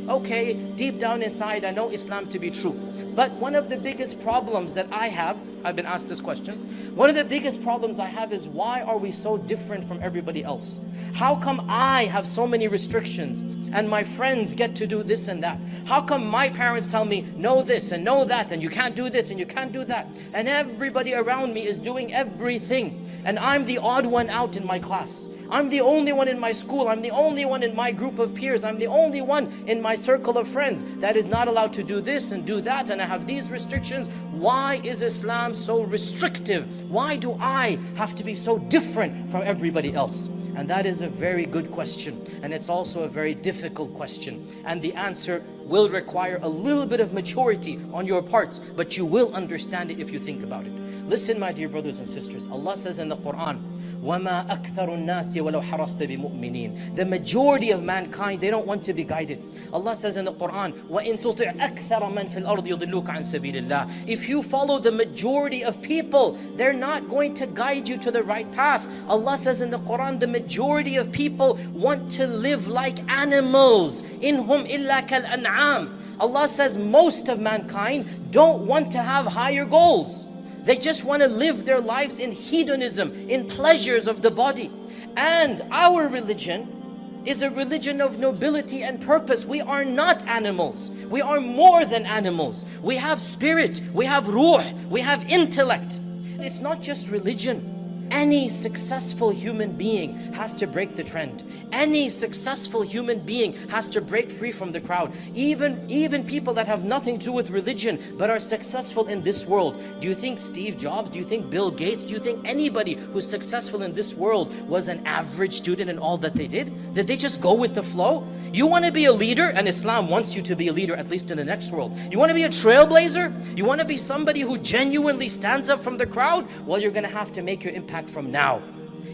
okay, deep down inside, I know Islam to be true. But one of the biggest problems that I have, I've been asked this question, one of the biggest problems I have is, why are we so different from everybody else? How come I have so many restrictions and my friends get to do this and that? How come my parents tell me, no this and no that, and you can't do this and you can't do that, and everybody around me is doing everything, and I'm the odd one out in my class? I'm the only one in my school, I'm the only one in my group of peers, I'm the only one in my circle of friends that is not allowed to do this and do that, and I have these restrictions. Why is Islam so restrictive? Why do I have to be so different from everybody else? And that is a very good question, and it's also a very difficult question, and the answer will require a little bit of maturity on your parts, but you will understand it if you think about it. Listen, my dear brothers and sisters, Allah says in the Quran, وَمَا أَكْثَرُ النَّاسِ وَلَوْ حَرَصْتَ بِمُؤْمِنِينَ. The majority of mankind, they don't want to be guided. Allah says in the Quran, وَإِن تُطِعْ أَكْثَرَ مَنْ فِي الْأَرْضِ يُضِلُّكَ عَنْ سَبِيلِ اللَّهِ. If you follow the majority of people, they're not going to guide you to the right path. Allah says in the Quran, the majority of people want to live like animals. إِنْهُمْ إِلَّا كَالْأَنْعَامِ. Allah says most of mankind don't want to have higher goals. They just want to live their lives in hedonism, in pleasures of the body. And our religion is a religion of nobility and purpose. We are not animals. We are more than animals. We have spirit, we have ruh, we have intellect. It's not just religion. Any successful human being has to break the trend. Any successful human being has to break free from the crowd. Even people that have nothing to do with religion but are successful in this world. Do you think Steve Jobs, do you think Bill Gates, do you think anybody who's successful in this world was an average student in all that they did? Did they just go with the flow? You want to be a leader, and Islam wants you to be a leader, at least in the next world. You want to be a trailblazer? You want to be somebody who genuinely stands up from the crowd? Well, you're going to have to make your impact from now.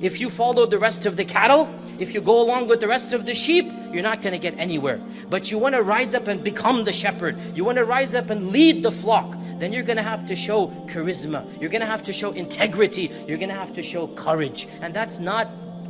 If you follow the rest of the cattle, if you go along with the rest of the sheep, you're not going to get anywhere. But you want to rise up and become the shepherd, you want to rise up and lead the flock, then you're going to have to show charisma, you're going to have to show integrity, you're going to have to show courage. And that's not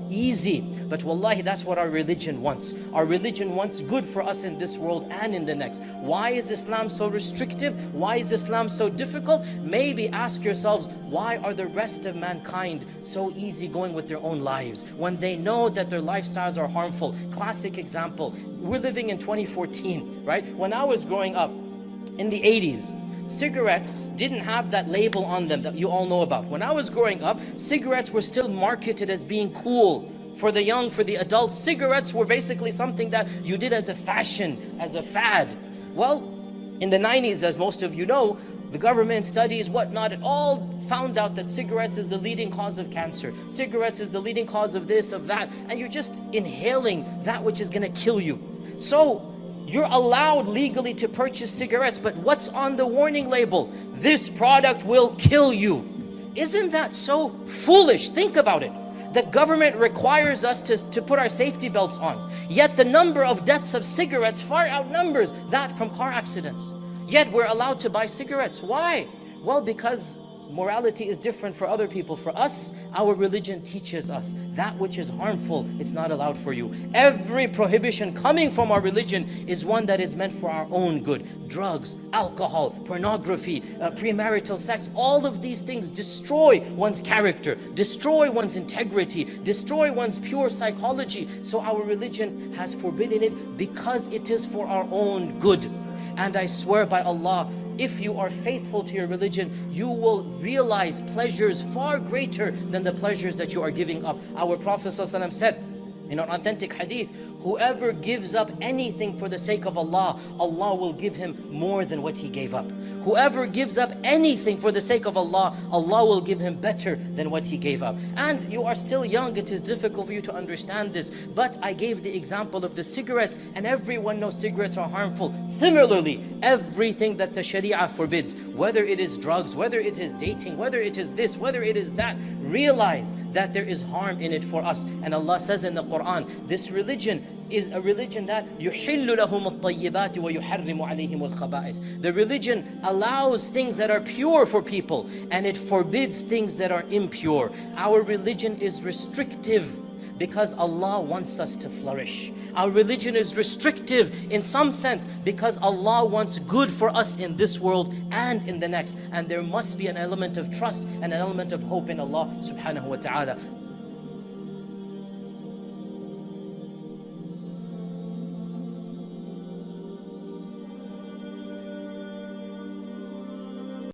easy, but wallahi, that's what our religion wants. Our religion wants good for us in this world and in the next. Why is Islam so restrictive? Why is Islam so difficult? Maybe ask yourselves, why are the rest of mankind so easy going with their own lives when they know that their lifestyles are harmful? Classic example, we're living in 2014, right? When I was growing up in the 80s, cigarettes didn't have that label on them that you all know about. When I was growing up, cigarettes were still marketed as being cool. For the young, for the adults, cigarettes were basically something that you did as a fashion, as a fad. Well, in the 90s, as most of you know, the government studies, whatnot, it all found out that cigarettes is the leading cause of cancer. Cigarettes is the leading cause of this, of that, and you're just inhaling that which is gonna kill you. So, you're allowed legally to purchase cigarettes, but what's on the warning label? This product will kill you. Isn't that so foolish? Think about it. The government requires us to put our safety belts on, yet the number of deaths of cigarettes far outnumbers that from car accidents. Yet we're allowed to buy cigarettes. Why? Well, because morality is different for other people. For us, our religion teaches us that which is harmful, it's not allowed for you. Every prohibition coming from our religion is one that is meant for our own good. Drugs, alcohol, pornography, premarital sex, all of these things destroy one's character, destroy one's integrity, destroy one's pure psychology. So our religion has forbidden it because it is for our own good. And I swear by Allah, if you are faithful to your religion, you will realize pleasures far greater than the pleasures that you are giving up. Our Prophet ﷺ said in an authentic hadith, whoever gives up anything for the sake of Allah, Allah will give him more than what he gave up. Whoever gives up anything for the sake of Allah, Allah will give him better than what he gave up. And you are still young, it is difficult for you to understand this, but I gave the example of the cigarettes, and everyone knows cigarettes are harmful. Similarly, everything that the Sharia forbids, whether it is drugs, whether it is dating, whether it is this, whether it is that, realize that there is harm in it for us. And Allah says in the Quran, this religion is a religion that يُحِلُّ لَهُمُ الطَّيِّبَاتِ وَيُحَرِّمُ عَلَيْهِمُ الْخَبَائِثِ. The religion allows things that are pure for people, and it forbids things that are impure. Our religion is restrictive because Allah wants us to flourish. Our religion is restrictive in some sense because Allah wants good for us in this world and in the next. And there must be an element of trust and an element of hope in Allah subhanahu wa ta'ala.